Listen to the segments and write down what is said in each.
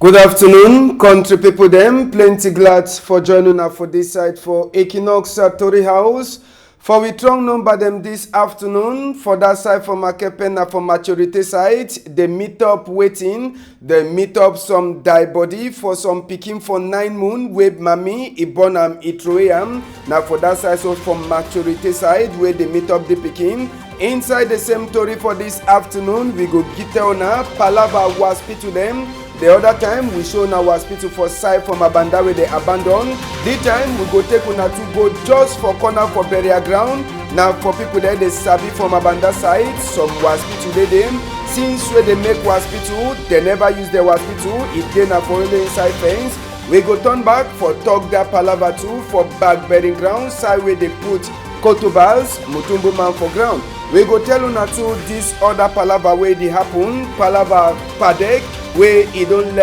Good afternoon, country people them. Plenty glad for joining us for this side for Equinox Tori House. For we strong number them this afternoon. For that side for Makepen for maturity side. They meet up waiting. They meet up some die body for some picking for 9 moon. Web mami, ibonam, itroyam. Now for that side so from maturity side where they meet up the picking. Inside the same story for this afternoon, we go get on a palava was to them. The other time, we show our hospital for side from Abanda where they abandon. This time, we go take una to go just for corner for burial ground. Now, for people there, they sabi from Abanda side, some hospital they them. Since where they make hospital, they never use the hospital. It then a for only inside fence. We go turn back for talk that palava too for back burying ground. Side where they put kotobas, mutumbu man for ground. We go tell una to this other palava where they happen. Palava padek. Where he don't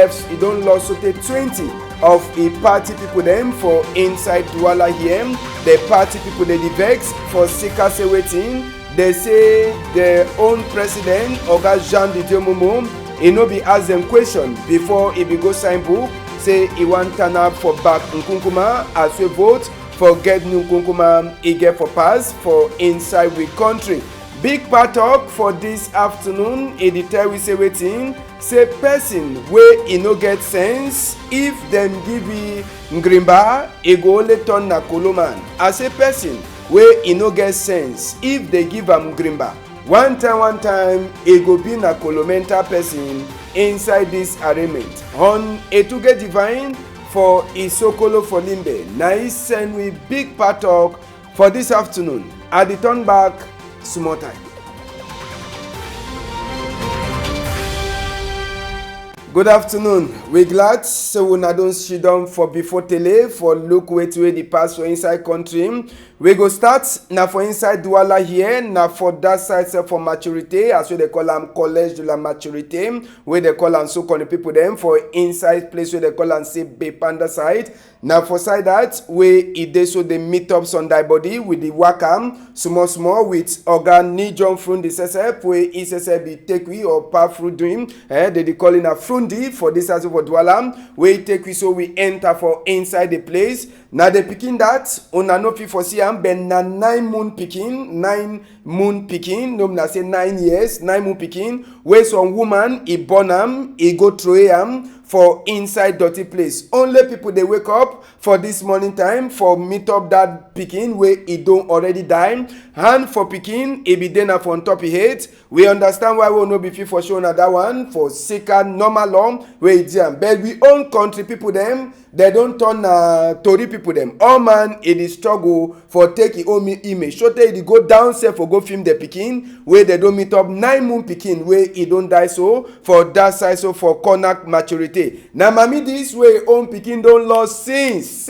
lost 20 of the party people them for inside Douala here. The party people they vex for Sika say waiting. They say their own president Oga Jean Didier Momo he no be ask them question before he be go sign book. Say he want turn up for back Nkunkuma as we vote for get Nkunkuma he get for pass for inside we country. Big part talk for this afternoon. He tell we say waiting. Say person wey e no get sense if dem give you ngrimba e go only turn na koloman. As a person wey e no get sense if they give am ngrimba one time e go be na kolomental person inside this arraignment. On Etuge Divine for Isokolo for Limbe na he send we big part talk for this afternoon. At the turn back small time. Good afternoon. We glad so una don sit down for before tele for look wait wey the pass for inside country. We go start na for inside Douala here na for that side for maturity as we they call am Collège de la Maturité where they call am so called people them for inside place where they call am say Bepanda side. Now for side that where it dey so they meet up Sunday body with the Wakam small with organ ni John Frundi SSF where SSF be take we or pass through dream they call in a Frundi for this as for Douala where take we so we enter for inside the place. Now the picking that una no fit for see am ben na 9 moon picking no na say 9 years 9 moon picking where some woman e born am e go throw am for inside dirty place. Only people they wake up for this morning time for meet up that picking where it don't already die. And for picking, it be then for on top of head. We understand why we will not be fit for showing that one for sicker normal law where it's jam. But we own country people them, they don't turn Tory people them. All man it is struggle for take your own image. So they go downstairs for go film the picking where they don't meet up 9 moon picking where it don't die so for that side so for corner maturity. Now mami this way own pikin don lost since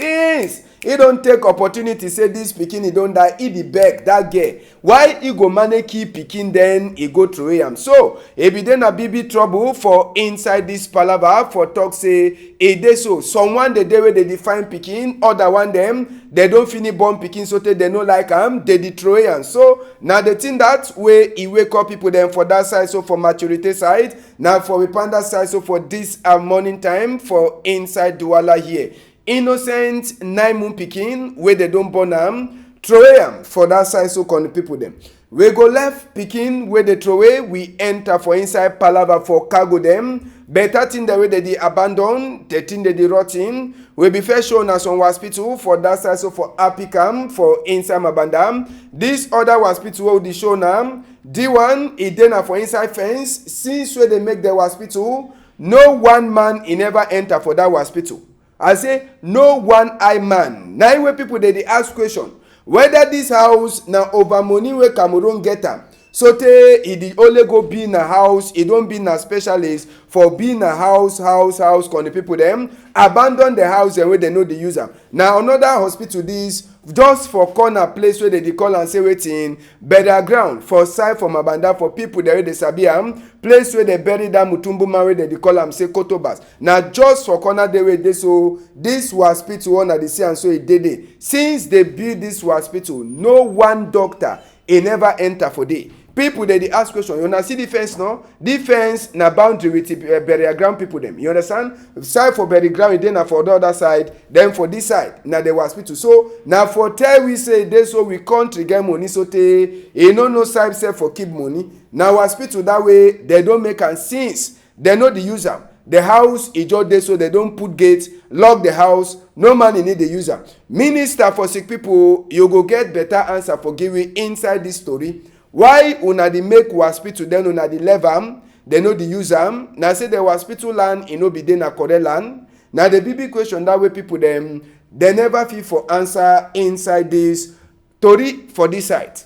he don't take opportunity say this pikin he don't die he be beg that girl why he go manage keep pikin then he go through him. So he be then a big trouble for inside this palava for talk say e dey so someone the day where they define pikin other one them they don't finish born pikin so they no like am they destroy am. So now the thing that way he wake up people them for that side so for maturity side now for we panda side so for this morning time for inside Douala here. Innocent 9 moon pikin where they don't born am throw am for that side so con people them. We go left pikin where they throw away we enter for inside palava for cargo them. Better thing the way they abandon the thing they rotten we be first shown as on hospital for that side so for Apicam for inside Mabandam. This other hospital will be shown am. D1 it then for inside fence since where they make the hospital no one man he never enter for that hospital. I say no one eye man. Now where people they ask question whether this house now over money where Cameroon get am. So he the only go be in a house, he don't be in a specialist for being a house, con the people them abandon the house and where they know the user. Now another hospital this just for corner place where they call and say waiting better ground for side from Abanda for people there they sabi am place where they bury that mutumbu man where they call am say kotobas. Now just for corner they where they so this hospital one at the sea and so it did since they build this hospital no one doctor he never enter for day. People they ask question. You understand the fence no? The fence na boundary with burial ground people them. You understand? Side for burial ground, then na for the other side, then for this side, na the hospital. So now for tell we say this so we country get money so te no side say for keep money. Now hospital that way they don't make am since they know the user. The house is just there so they don't put gates, lock the house, no money need the user. Minister for sick people, you go get better answer for giving inside this story. Why una dey make hospital then una dey leave am, they know the use am. Now say the hospital land e no be dey na correct land. Now the big question that way people them they never feel for answer inside this story for this side.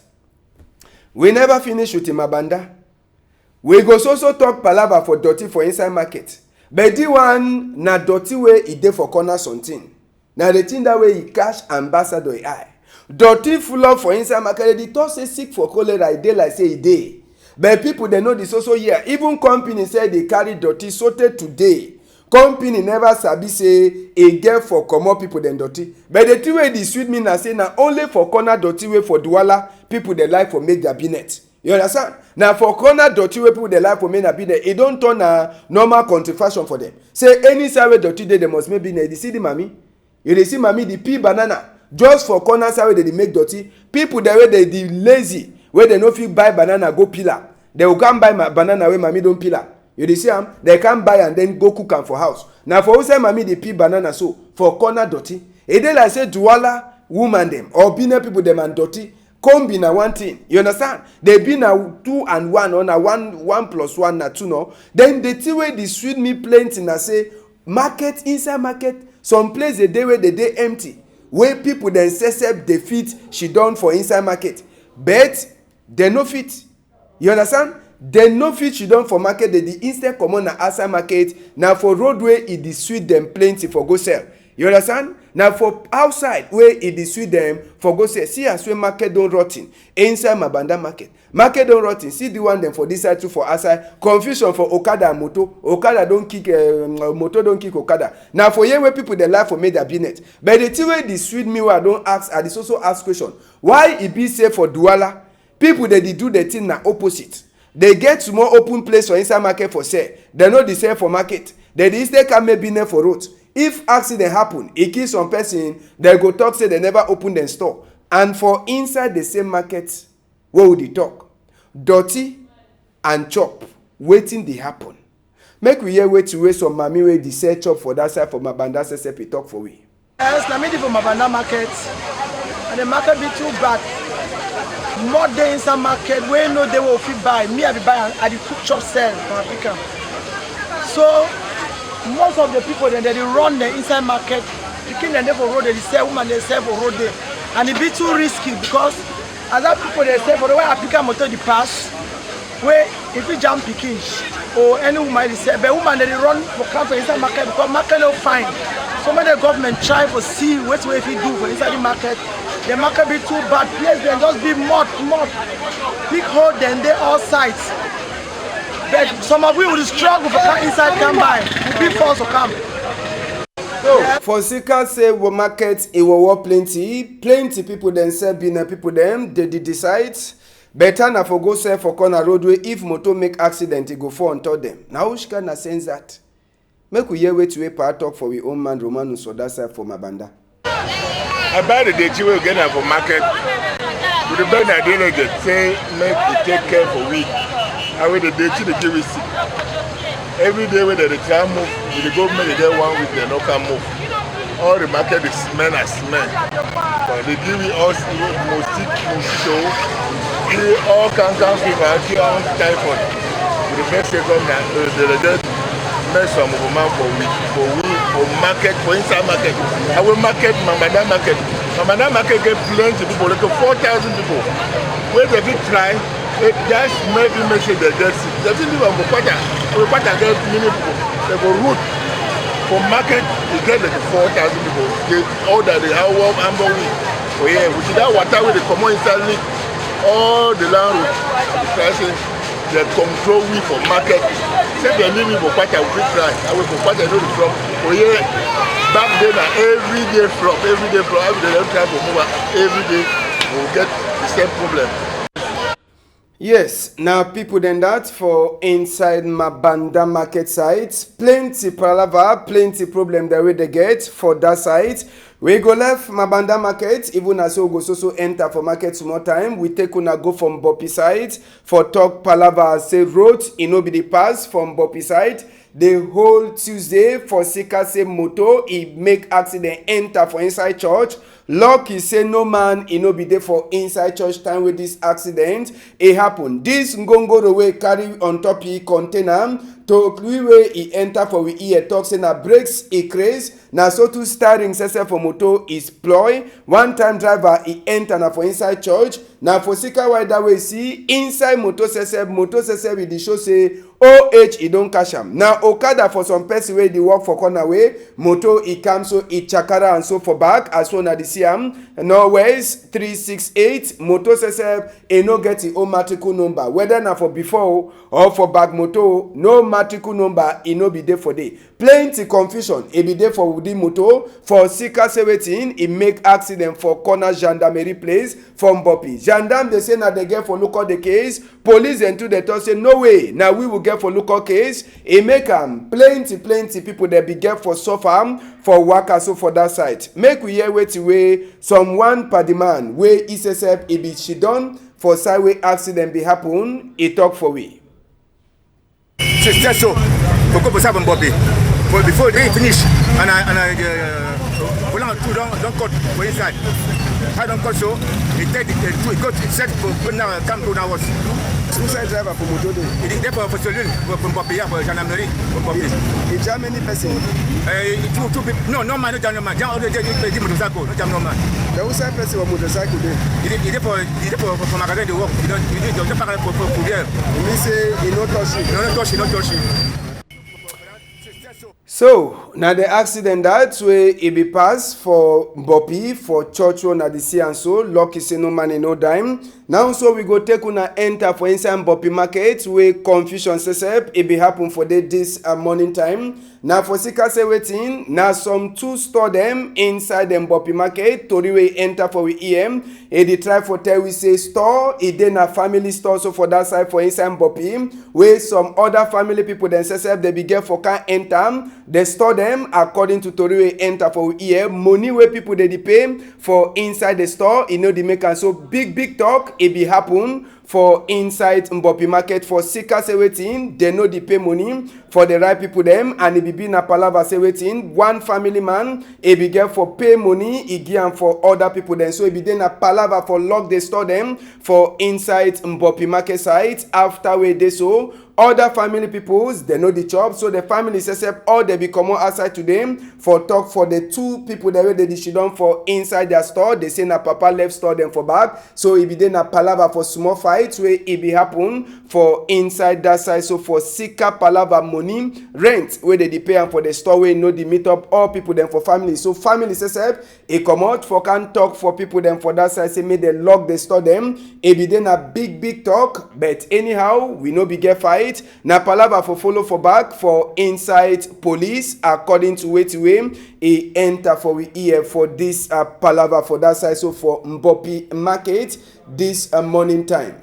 We never finish with Mabanda. We go so talk palava for dirty for inside market. But the one na dirty way e dey for corner something. Now the thing that way e catch ambassador eye. Dirty full up for inside market. They talk say sick for cholera e dey like say e dey. But people they know this also here. Even company say they carry dirty sorted today. Company never sabi say e get for comot people dem dirty. But the thing wey dey sweet me na say na only for corner dirty way for Douala people dey like for make their business. You understand? Now for corner dirty wey people dey like for make their business, e don turn na normal country fashion for them. Say any side wey dirty dey, they must make business. You see the mami? You dey see mami dey peel banana just for corner side wey they dey make dirty. People there wey they dey lazy, wey they no fit buy banana go peel am. They go come buy my banana wey mami don peel am. You dey see am? They can buy and then go cook am for house. Now for outside mami dey peel banana so for corner dirty. E dey like say Douala woman dem or Benin people dem and dirty come be na one thing. You understand? They be na 2 and 1 or na 1 plus 1 na 2 no. Then the thing wey dey sweet me plenty na say market inside market some place dey wey they dey empty. Wey people dem accept the fit she done for inside market. But they no fit. You understand? They no fit she done for market. They the instead come on na outside market. Now for roadway it dey sweet them plenty for go sell. You understand? Now for outside where it dey sweet them for go sell. See as wey market don rotten inside Mabanda market. Market don rotten. See the one them for this side too for outside. Confusion for Okada and Moto. Okada don kick Moto don kick Okada. Now for here where people dey like for make their business. But the thing wey dey sweet me wey I don ask, I dey also ask question. Why e be say for Douala people dey do the thing na opposite. They get small open place for inside market for sale. They no dey sell for market. They dey instead come make business for road. If accident happen, e kill some person, they go talk say they never open dem store. And for inside the same market, what would they talk? Dirty and chop. Wetin dey happen? Make we hear wait some mami wey dey sell chop for that side for Mabanda SSP talk for we. Yes, na me dey for Mabanda market, and the market be too bad. More day inside market wey no dey will fit buy. Me I be buy and I dey cook chop sell for Africa. So most of the people then they run the inside market, picking them for road, they sell woman they sell for road there. And it be too risky because as that people they sell for the way Africa motor the pass, where if you jump picking or any woman they sell, but woman they run for camp for inside market because market no fine. So many government try for see what way if you do for inside the market be too bad. Place then just be mud, big hole then they all sides. But some of we will struggle for come inside come by. We be forced to come. So for Sika say we market it will work plenty people then sell Benin people them they decide better na for go sell for corner roadway if motor make accident it go fall on top them. Now which kind of sense that? Make we hear wait to part talk for we own man Romanus or that side for Mabanda. I buy the day we get for market. With the brand I didn't get say make it take care for week. I will the day to the give it. Every day when they try move, with the government they get 1 week they no can move. All the market is cement and cement. But they give it all mosquito, all cancer fever, all typhoid. With the best government they just make some woman for market, for inside market. I will market Mabanda market. Mabanda market get plenty people, like 4,000 people. Where they fit try. Just make sure they get sick. They think people go quarter get many people. They go root for market. They get like 4,000 people. They order the hour amber week. Oh yeah, with that water with the common inside leak, all the land road, the pricing, they control we for market. Say they need me for quarter we try. I will for quarter do the from. Oh yeah, back then every day from every day don't try for move. Every day we will get the same problem. Yes, now people then that for inside Mabanda market site, plenty palava, plenty problem that way they get for that site. We go left Mabanda market, even as we go so enter for market small time. We take una go from Bopi side for talk palava say road, no be the pass from Bopi side. The whole Tuesday for Sika say moto, he make accident enter for inside church. Lucky say no man, he no be there for inside church time with this accident. It happen. This ngongoro way carry on top he container. To we way he enter for we ear talk say na brakes he craze. Na so two steering sese for moto is ploy. One time driver he enter na for inside church. Na for Sika why that way see inside moto sese with the show say OH he don't cash am. Now Okada for some person wey dey work for corner way, moto he come so he chakara and so for back as well na the CM. Norway's 368 moto sese he no get his own matricle number. Whether na for before or for back moto, no matricle number he no be there for day. Plenty confusion he be there for wudi moto for Sika 17 he make accident for corner gendarmerie place from Bopi. Gendarme they say na they get for local the case. Police and two they talk say no way. Now we will get for local case. He make plenty people that be get for suffer for waka so for that side. Make we hear wait away someone per the man wey ISSF he be she done for sideway accident be happen. He talk for we. C'est so. Pourquoi vous savez Bobi? Before they finish and don't cut for inside. I don't cut so. He take the got set for now come to now was. Suicide driver for moto dey. He dey for solution for Bobi for gendarmerie for Bobi. It how many person? Two people. No man, no gentleman. Just already the motorcycle, no gentleman. The outside person for motorcycle dey. He dey for magasin de work. You don't parler pour here. You mean say he no touch you? No touch you. So na the accident that way e be pass for Bopi for church road na the sea and so lucky say no man no dime. Now so we go take una enter for inside Bopi market wey confusion sesep e be happen for this morning time. Na for Sika say wetin na some two store them inside them Bopi market tori wey enter for we EM. E dey try for tell we say store e dey na family store so for that side for inside Bopi wey some other family people dem sesep dey be get for can enter. They store them according to tori wey enter for here. Money wey people dey pay for inside the store, e no dey make am so big talk e be happen for inside Bopi market for Sika say wetin they no dey pay money for the right people them and e be na palava say wetin one family man e be get for pay money e give am for other people them so e be dey na palava for lock the store them for inside Bopi market site after wey dey so. Other family peoples, they know the job, so the family says all they be come outside to them for talk for the two people that they did done for inside their store. They say na papa left store them for back, so it be then a palava for small fights where it be happen for inside that side. So for Sika palava money rent where they pay for the store where know the meet up all people them for family. So family says it come out for can talk for people them for that side say may they lock the store them. It be then a big talk, but anyhow we no be get fight. Na palava for follow for back for inside police according to way he enter for we ear for this palava for that side so for Bopi market this morning time.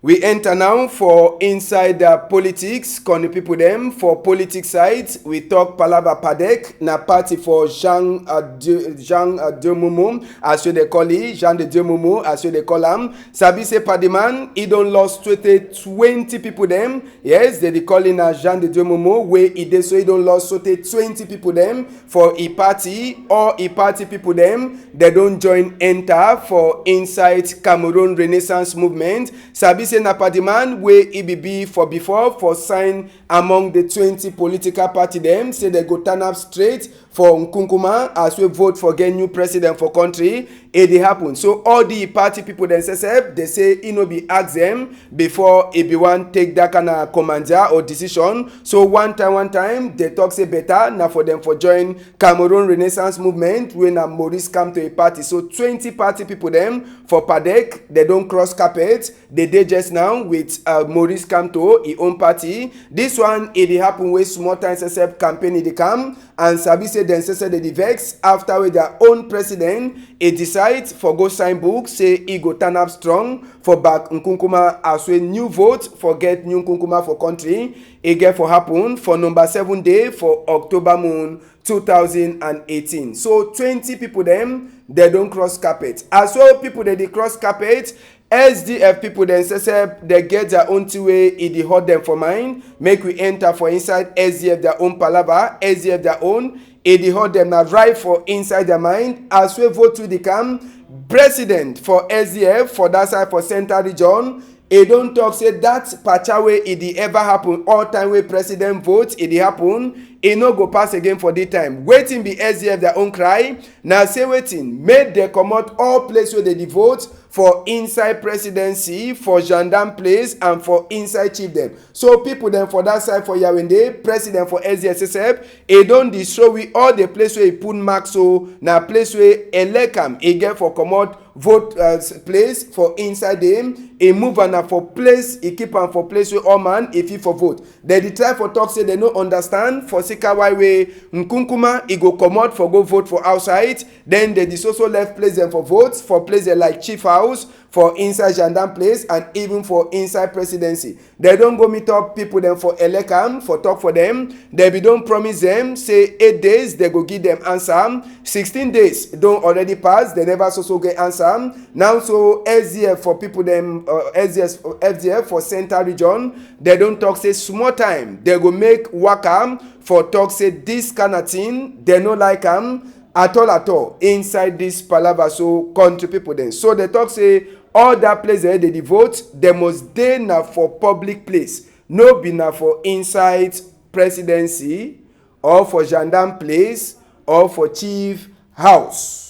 We enter now for inside politics, con people them for politics side. We talk palava padek na party for Jean de Momo as they call it, Jean de Momo as they call him. Sabi say Padiman, he don't lost 20 people them. Yes, they call in Jean de Momo where he did so he don't lost 20 people them for a party or a party people them. They don't join enter for inside Cameroon Renaissance movement. Sabi say na Padiman wey EBB for before for sign among the 20 political party them say they go turn up straight for Nkunkuma as we vote for get new president for country. It dey happen. So all the party people themselves they say it no be ask them before it be one take that kind of commander or decision. So one time they talk say better now for them for join Cameroon Renaissance movement when Maurice come to a party. So 20 party people them for Padek they don't cross carpet. They dey just now with Maurice come to his own party. This one it dey happen with small time campaign it dey come and Sabi say say dem say dey vex after wey their own president decide for go sign book say e go turn up strong for back Nkunkuma as wey new vote for get new Nkunkuma for country e get for happen for number 7 day for October moon 2018. So 20 people dem don cross carpet. As well people dey cross carpet, SDF people dem say they get their own way e dey hurt them for mind. Make we enter for inside SDF their own palava, SDF their own e dey hurt them na right for inside their mind. As we vote to the camp president for SDF for that side for central region, e don talk say that pacha wey e dey ever happen all time wey president vote e dey happen, e no go pass again for the time. Wetin be SDF their own cry na say wetin make dem comot all place wey dey dey vote for inside presidency, for gendarme place and for inside chief dem. So people dem for that side for Yawende, president for SDSSF, e don dey show we all the place wey e put mark so na place wey elect am e get for comot vote place for inside dem. E move am for place, e keep am for place wey all man e fit for vote. Dem dey try for talk say dem no understand for sika why wey Nkunkuma e go comot for go vote for outside, then dem dey also left place dem for vote for place like chief house, for inside gendarme place and even for inside presidency. They don go meet up people dem for Elekam for talk for them. They be don promise them say 8 days they go give them answer. 16 days don already pass, they never so get answer. Now so SDF for people them FDF for central region, they don talk say small time they go make waka for talk say this kind of thing they no like am at all inside this palava so country people then. So they talk say all that place they dey vote, they must dey na for public place, no be na for inside presidency or for gendarme place or for chief house.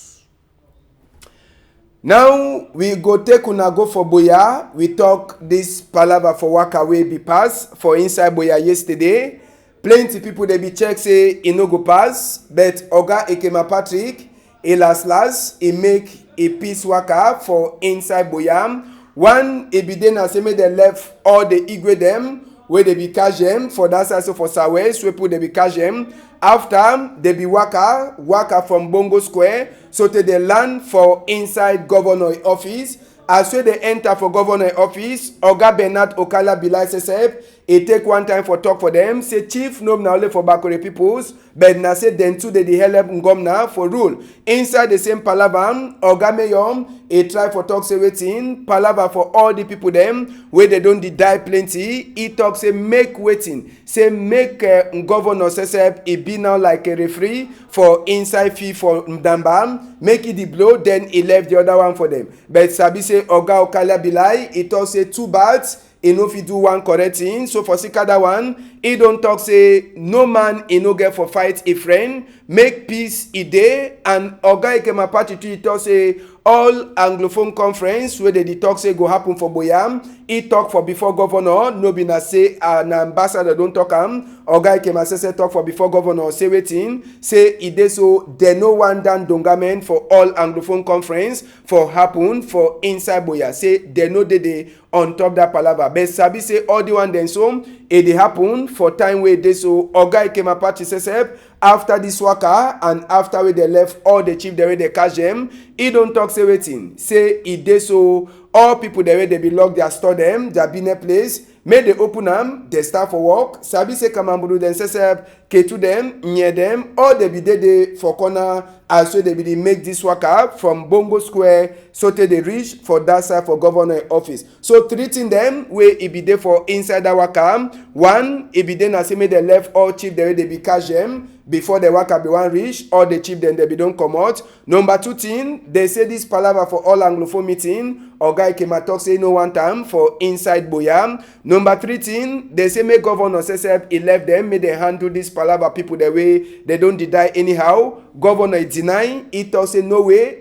Now we go take una go for Boya. We talk this palava for waka wey be pass for inside Boya yesterday. Plenty people they be check say e no go pass, but Oga Ekema Patrick e last e make a peace waka for inside Boya. One e be then say make they left all the Igwe them where they be catch them for that side so for Southwest we put they be catch them. After they be waka from Bongo Square so to they land for inside governor office. As they enter for governor office, Oga Bernard Okala Bilai SSF, he take one time for talk for them. Say chief no na only for Bakore peoples, but na say then too they help Ngomna for rule. Inside the same palava, Oga Mayor, he try for talk say waiting, palava for all the people them, where they don't die plenty. He talk say make waiting, say make governor SSF, he be now like a referee for inside fee for Mdamba, make it the blow, then he left the other one for them. But Sabi say Oga Okala Bilai, he talk say too bad, he no fit do one correct thing. So for Sikada one, he don't talk say no man he no get for fight a friend, make peace a day. And Oga Ekema Party he talk say all Anglophone conference where they talk say go happen for Boyam. He talk for before governor, no be na say an ambassador don't talk am. Oga Ekema say talk for before governor say wetin, say e dey so they no one down dongamen for all Anglophone conference for happen for inside Boya. Say they no dey on top that palava. But Sabi say all the one then so it dey happen for time where they so Oga Ekema Party say after this waka and after we they left all the chief the way they catch them, he don't talk say wetin, say it dey so all people the way they be locked their store them, their business place, make they open them, they start for work. Sabi say Kamambulu then say K2 them, near them, all they be there for corner as so they be make this waka from Bongo Square so till they reach for that side for governor office. So treating them where it be there for inside that waka. One, it be there na say make they left all chief the way they be catch them before the waka be one reach, all the chief then they be don't come out. Number 2 thing, they say this palava for all Anglophone meeting. Oga Ekema talk say no one time for inside Boya. Number 3 thing, they say make governor SSF he left them, make they handle this palava people the way they don't die anyhow. Governor deny, he talk say no way.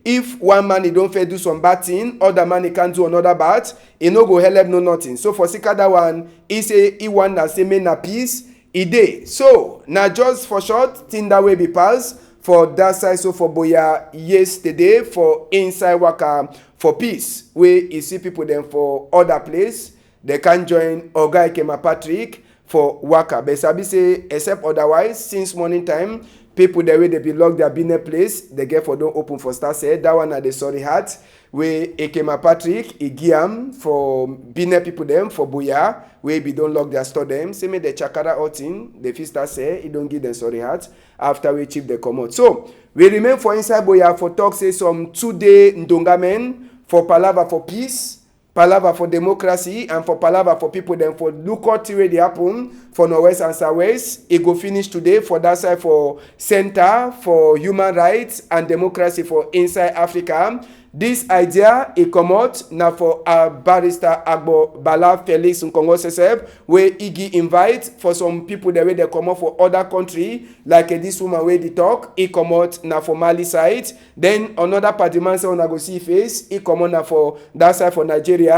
If one man he don't fair do some bad thing, other man he can't do another bad, he no go help no nothing. So for Sikada one, he say he want to say me na peace. E dey. So now just for short thing that way be pass for that side so for Boya yesterday for inside waka for peace where you see people then for other place they can join Oga Ekema Patrick for waka. But Sabi say except otherwise since morning time people the way they be lock their business place, they get for don't open for start say that one at the sorry heart. We Ekema Patrick, Igiam for business people them for Boya, we be don't lock their store them. Say me the chakara outing, the first start say it don't give them sorry heart after we chief the come out. So we remain for inside Boya for talk say some 2-day ndongamen for palaver for peace. Palaver for democracy and for palaver for people then for look out where they happen for Northwest and Southwest. It go finish today for that side for Center for Human Rights and Democracy for Inside Africa. This idea it come out now for barrister Agbo Bala Felix Nkongo Seseb where Iggy invite for some people the way they come out for other country like this woman where they talk it come out now for Mali side. Then another party man say on go see face it come out now for that side for Nigeria.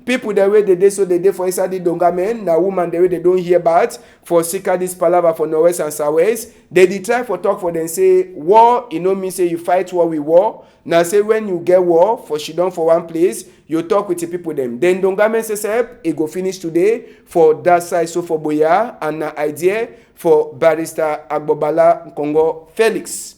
People the way they dey so they dey for inside the Dongamen now woman the way they don't hear about for Sika this palaver for Northwest and Southwest. They try for talk for them say war you know mean say you fight war with war. Now say when you get war for she done for one place, you talk with the people them. Then Dongamen says it go finish today for that side so for Boya and an idea for barrister Agbobala Nkongo Felix.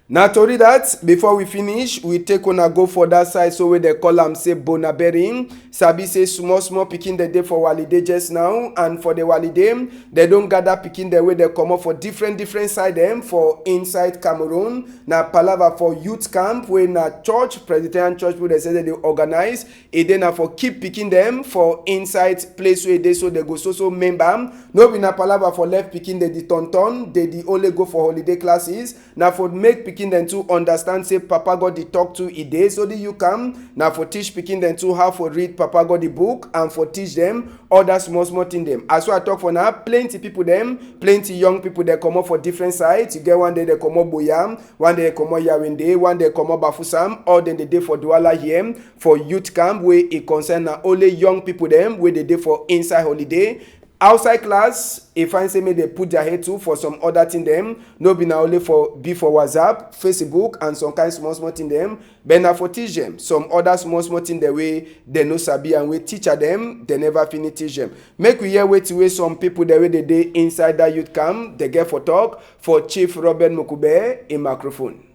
Now to read that, before we finish, we take on a go for that side so where they call them say Bonabering. Sabi say small picking the day for Walide just now, and for the Walide, they don't gather picking the way they come up for different side them for inside Cameroon. Now palava for youth camp where na church, Presbyterian church where they say that they organize. And then for keep picking them for inside place where they so they go so member. No be na palava for left picking the tonton, they only go for holiday classes. Now for make picking them to understand say Papa God the talk to a day so the you come now for teach picking them to how for read Papa God the book and for teach them other small thing them. As I talk for now, plenty people them, plenty young people they come up for different sides. You get one day they come up Boyam, one day they come up Yawende, one day they come up Bafusam, or then the day for Douala here for youth camp where it concern na only young people them where they day for inside holiday. Outside class, if I say me they put their head to for some other thing them, no be now only for be for WhatsApp, Facebook, and some kind small thing them, but now for teach them. Some other small thing the way they know sabi and we teacher them, they never finish teach them. Make we hear wait some people the way they day inside that youth camp, they get for talk for Chief Robert Mukube in microphone.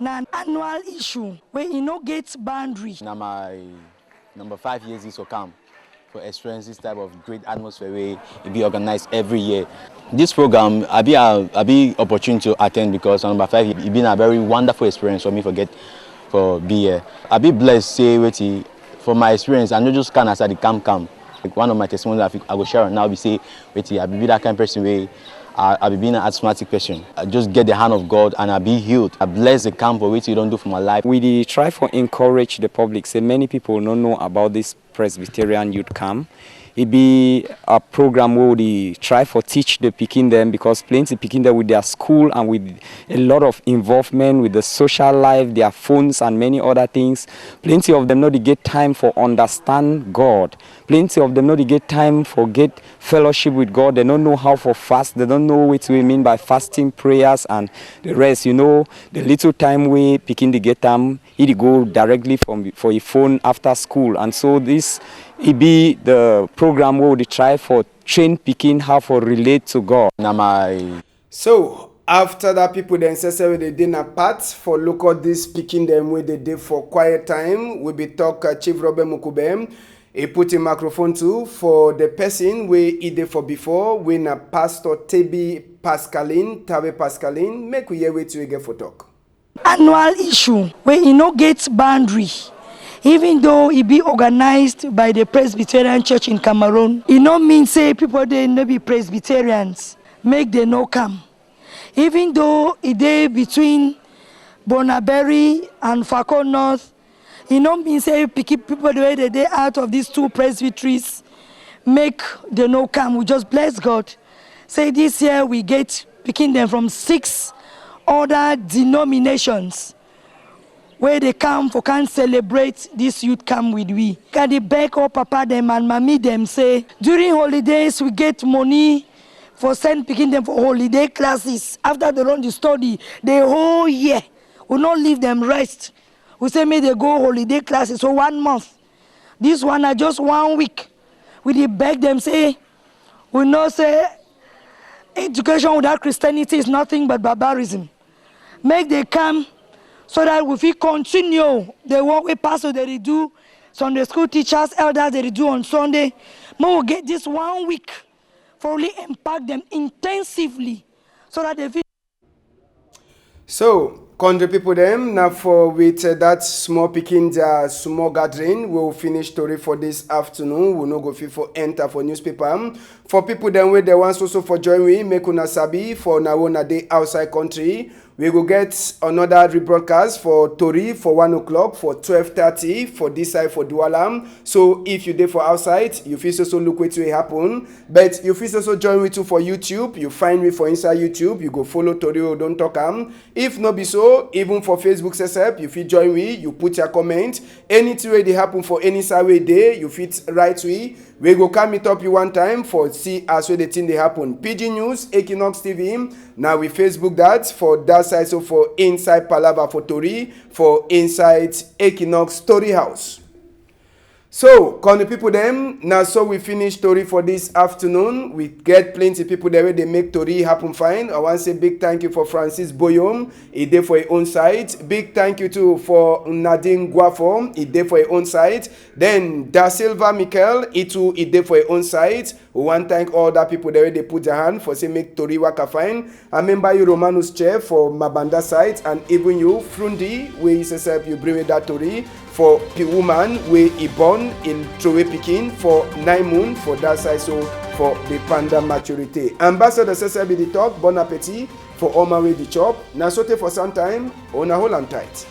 Now an annual issue where you no get boundary. Now my number 5 years is to come for experience this type of great atmosphere where it be organized every year. This program I be opportunity to attend because on number 5 it been a very wonderful experience for me for be here. I be blessed say wait for my experience I not just can as I the camp. Like one of my testimonies I go share now be say wait I be that kind of person where I be being an asthmatic person. I just get the hand of God and I be healed. I bless the camp for which you don't do for my life. We try to encourage the public. Say many people don't know about this Presbyterian youth camp. It be a program where we try for teach the picking them because plenty picking them with their school and with a lot of involvement with the social life, their phones and many other things. Plenty of them not get time for understand God. Plenty of them not get time for get fellowship with God. They don't know how for fast. They don't know what we mean by fasting, prayers and the rest. You know, the little time we picking the get them, it go directly for your phone after school. And so this it be the program where we try for train picking how for relate to God. So after that people then say they did a part for look at this picking them where they did for quiet time. We be talk Chief Robert Mukube. He put a microphone too for the person where he did for before when a Pastor Tabe Pascaline make we hear wait till we get for talk. Annual issue where you no get boundary. Even though it be organized by the Presbyterian Church in Cameroon, it no mean say people they no be Presbyterians, make they no come. Even though it dey between Bonaberi and Fako North, it no mean say people the way they out of these two presbyteries, make they no come. We just bless God. Say this year we get picking them from 6 other denominations. Where they come for can celebrate this youth camp with we. Can they beg up papa them and mommy them say during holidays we get money for send picking them for holiday classes. After they run the study, the whole year we not leave them rest. We say may they go holiday classes for 1 month. This one are just 1 week. we did beg them, say, we know, say, education without Christianity is nothing but barbarism. Make they come so that if we continue the work we pastor they do, Sunday school teachers, elders they do on Sunday, we will get this 1 week for really impact them intensively so that they feel. So, country people them now for with that small picking small gathering we'll finish story for this afternoon. We'll not go fit for enter for newspaper. For people then where they want also for join we make una sabi for now on a day outside country. We will get another rebroadcast for Tori for 1 o'clock for 12:30 for this side for Douala. So if you there for outside, you feel also look what will happen. But you feel also join me too for YouTube. You find me for inside YouTube. You go follow Tori or don't talk If not be so, even for Facebook setup, you feel join me. You put your comment. Anything where they happen for any side way day, you fit right we. We go come meet up you one time for see as well the thing they happen. PG News, Equinox TV. Now we Facebook that for that side, so for inside Palava for Tori, for inside Equinox Story House. So, can the people them now so we finish Tori for this afternoon. We get plenty of people there where they make Tori happen fine. I want to say big thank you for Francis Boyom, he did for his own side. Big thank you too for Nadine Guafo, he did for his own side. Then Da Silva Mikel, he too he did for his own side. We want to thank all that people there where they put their hand for say make Tori waka fine. I remember you Romanus Chair for Mabanda side and even you Frundi where you say you bring with that Tori. For the woman where he born in Trowe Pikin for 9 months for that side so for the panda maturity. Ambassador Cesar be the talk, bon appetit for all my way the chop. Now sote for some time, on a whole and tight.